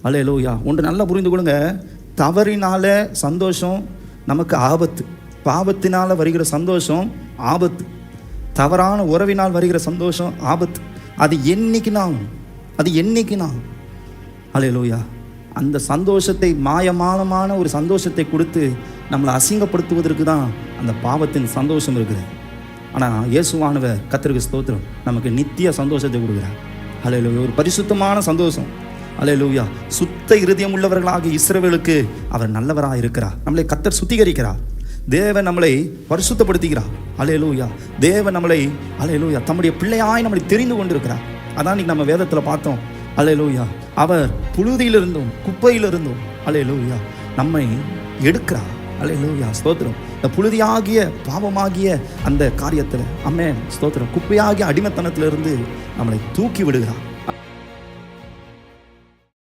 அல்லேலூயா. ஒன்று நல்லா புரிந்து கொள்ளுங்க, தவறினால சந்தோஷம் நமக்கு ஆபத்து, பாவத்தினால் வருகிற சந்தோஷம் ஆபத்து, தவறான உறவினால் வருகிற சந்தோஷம் ஆபத்து. அது என்னைக்கு நான் அல்லேலூயா. அந்த சந்தோஷத்தை மாயமான ஒரு சந்தோஷத்தை கொடுத்து நம்மளை அசிங்கப்படுத்துவதற்கு தான் அந்த பாவத்தின் சந்தோஷம் இருக்குது. ஆனால் இயேசுவானவர், கர்த்தருக்கு ஸ்தோத்திரம், நமக்கு நித்திய சந்தோஷத்தை கொடுக்குறார். அல்லேலூயா. ஒரு பரிசுத்தமான சந்தோஷம். அல்லேலூயா. சுத்த இருதயம் உள்ளவர்களாக இஸ்ரவேலுக்கு அவர் நல்லவராக இருக்கிறார். நம்மளை கர்த்தர் சுத்திகரிக்கிறார். தேவன் நம்மளை பரிசுத்தப்படுத்துகிறார். அல்லேலூயா. தேவன் நம்மளை அல்லேலூயா தம்முடைய பிள்ளையாய் நம்மளை தெரிந்து கொண்டிருக்கிறார். அதான் இன்னைக்கு நம்ம வேதத்தில் பார்த்தோம். அல்லேலூயா. அவர் புழுதியிலிருந்தும் குப்பையிலிருந்தும் அல்லேலூயா நம்மை எடுக்கிறார். அல்லேலூயா. ஸ்தோத்திரம். இந்த புழுதியாகிய பாவமாகிய அந்த காரியத்தில் ஆமென் ஸ்தோத்திரம், குப்பையாகிய அடிமைத்தனத்திலிருந்து நம்மளை தூக்கி விடுகிறார்.